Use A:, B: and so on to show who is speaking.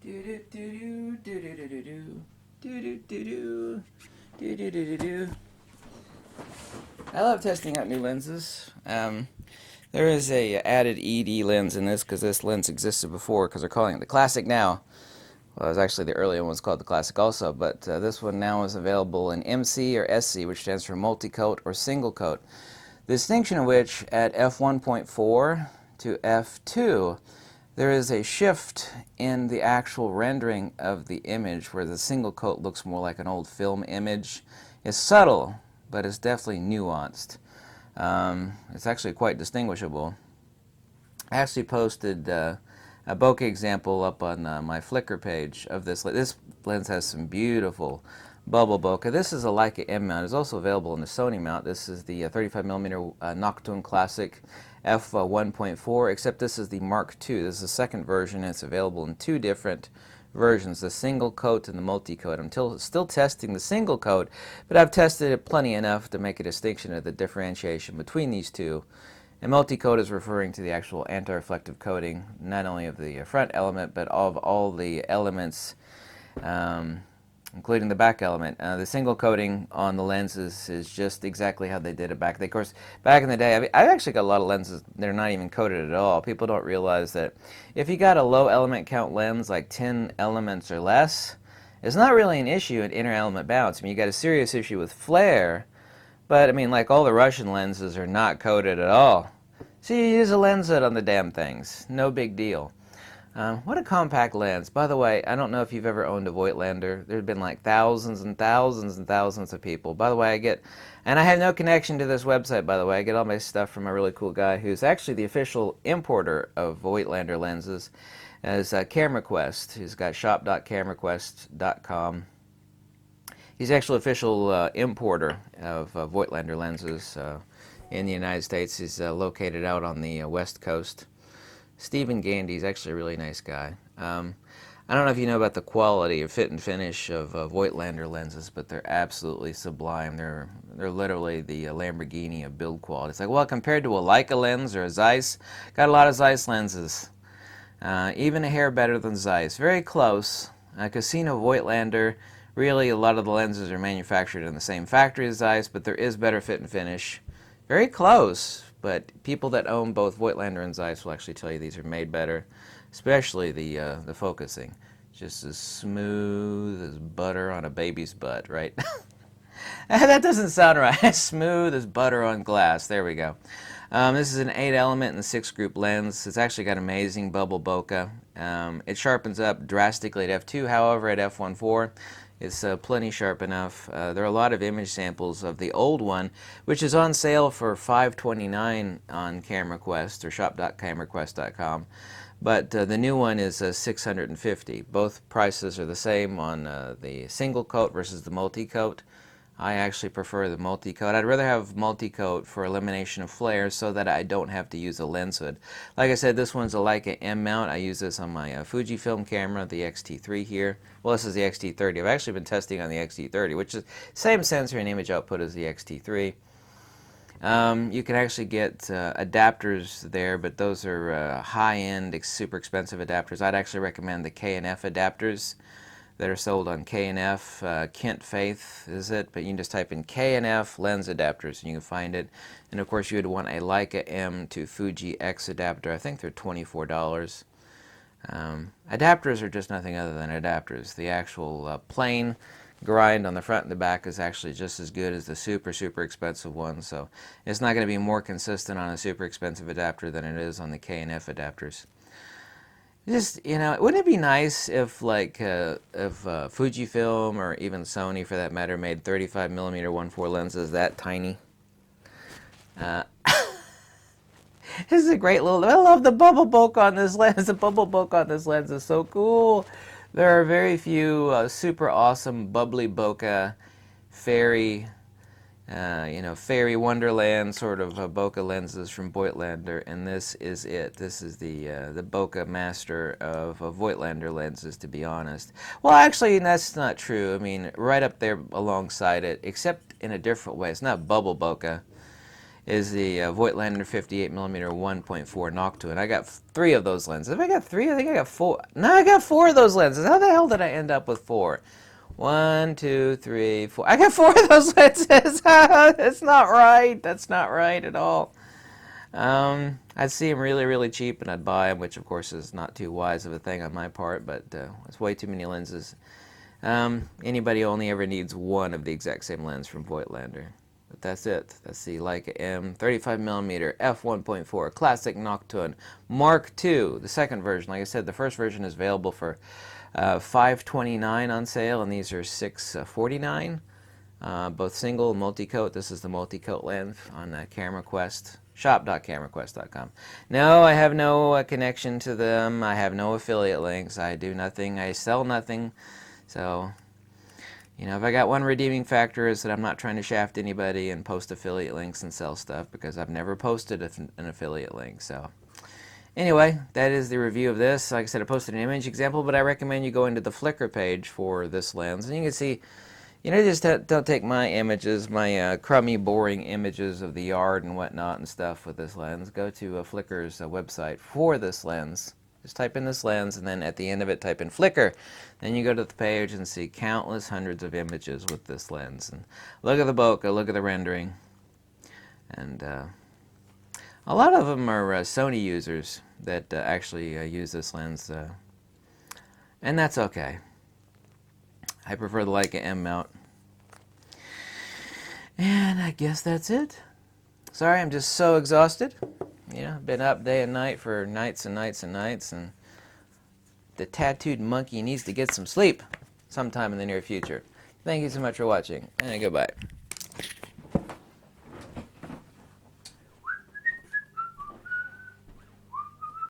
A: Do do do do do do do do do do do do do do. I love testing out new lenses. There is a added ED lens in this because this lens existed before because they're calling it the Classic now. Well, it was actually the earlier one was called the Classic also, but this one now is available in MC or SC, which stands for multi-coat or single coat. The distinction of which at f1.4 to f2, there is a shift in the actual rendering of the image where the single coat looks more like an old film image. It's subtle, but it's definitely nuanced. It's actually quite distinguishable. I actually posted a bokeh example up on my Flickr page of this. This lens has some beautiful bubble bokeh. This is a Leica M mount. It's also available in the Sony mount. This is the 35mm Nokton Classic f1.4, except this is the Mark II. This is the second version. It's available in two different versions, the single coat and the multi-coat. I'm still testing the single coat, but I've tested it plenty enough to make a distinction of the differentiation between these two. And multi-coat is referring to the actual anti-reflective coating, not only of the front element, but of all the elements, including the back element. The single coating on the lenses is just exactly how they did it back. Of course, back in the day, I've actually got a lot of lenses that are not even coated at all. People don't realize that if you got a low element count lens, like 10 elements or less, it's not really an issue in inner element bounce. I mean, you got a serious issue with flare, but I mean, like all the Russian lenses are not coated at all. So you use a lens hood on the damn things. No big deal. What a compact lens. By the way, I don't know if you've ever owned a Voigtlander. There's been like thousands and thousands and thousands of people. By the way, and I have no connection to this website, by the way. I get all my stuff from a really cool guy who's actually the official importer of Voigtlander lenses as CameraQuest. He's got shop.cameraquest.com. He's the actual official importer of Voigtlander lenses in the United States. He's located out on the West Coast. Stephen Gandy's actually a really nice guy. I don't know if you know about the quality or fit and finish of Voigtlander lenses, but they're absolutely sublime. They're literally the Lamborghini of build quality. It's like, well, compared to a Leica lens or a Zeiss, got a lot of Zeiss lenses. Even a hair better than Zeiss. Very close. Casino Voigtlander, really a lot of the lenses are manufactured in the same factory as Zeiss, but there is better fit and finish. Very close. But people that own both Voigtlander and Zeiss will actually tell you these are made better, especially the focusing. Just as smooth as butter on a baby's butt, right? That doesn't sound right. Smooth as butter on glass. There we go. This is an 8-element and 6-group lens. It's actually got amazing bubble bokeh. It sharpens up drastically at f2, however, at f1.4. It's plenty sharp enough. There are a lot of image samples of the old one, which is on sale for $529 on CameraQuest or shop.cameraquest.com. But the new one is $650. Both prices are the same on the single coat versus the multi-coat. I actually prefer the multi-coat. I'd rather have multi-coat for elimination of flare so that I don't have to use a lens hood. Like I said, this one's a Leica M mount. I use this on my Fujifilm camera, the X-T3 here. Well, this is the X-T30. I've actually been testing on the X-T30, which is the same sensor and image output as the X-T3. You can actually get adapters there, but those are high-end, super expensive adapters. I'd actually recommend the K&F adapters that are sold on K&F. Kent Faith is it, but you can just type in K&F lens adapters and you can find it. And of course you would want a Leica M to Fuji X adapter. I think they're $24. Adapters are just nothing other than adapters. The actual plain grind on the front and the back is actually just as good as the super expensive one, so it's not going to be more consistent on a super expensive adapter than it is on the K&F adapters. Just, wouldn't it be nice if Fujifilm or even Sony for that matter made 35mm 1.4 lenses that tiny? This is a great little, I love the bubble bokeh on this lens. The bubble bokeh on this lens is so cool. There are very few super awesome bubbly bokeh fairy fairy wonderland sort of bokeh lenses from Voigtlander, and this is it. This is the bokeh master of Voigtlander lenses, to be honest. Well, actually, that's not true. I mean, right up there alongside it, except in a different way. It's not bubble bokeh. is the Voigtlander 38mm f1.4 Nokton. I got 3 of those lenses. Have I got 3? I think I got 4. No, I got 4 of those lenses. How the hell did I end up with 4? 1, 2, 3, 4. I got 4 of those lenses. That's not right. That's not right at all. I'd see them really, really cheap, and I'd buy them, which of course is not too wise of a thing on my part, but it's way too many lenses. Anybody only ever needs 1 of the exact same lens from Voigtlander. But that's it. That's the Leica M 35mm f1.4 Classic Nokton Mark II, the second version. Like I said, the first version is available for $529 on sale, and these are $649. Both single and multi-coat. This is the multi-coat lens on Camera Quest. Shop.cameraquest.com. No, I have no connection to them. I have no affiliate links. I do nothing. I sell nothing. So, you know, if I got one redeeming factor is that I'm not trying to shaft anybody and post affiliate links and sell stuff, because I've never posted an affiliate link. So, anyway, that is the review of this. Like I said, I posted an image example, but I recommend you go into the Flickr page for this lens, and you can see, you know, just don't take my images, my crummy, boring images of the yard and whatnot and stuff with this lens. Go to Flickr's website for this lens. Just type in this lens, and then at the end of it, type in Flickr. Then you go to the page and see countless hundreds of images with this lens. And look at the bokeh, look at the rendering. And a lot of them are Sony users that actually use this lens. And that's okay. I prefer the Leica M mount. And I guess that's it. Sorry, I'm just so exhausted. You know, been up day and night for nights and nights and nights, and the tattooed monkey needs to get some sleep sometime in the near future. Thank you so much for watching, and goodbye.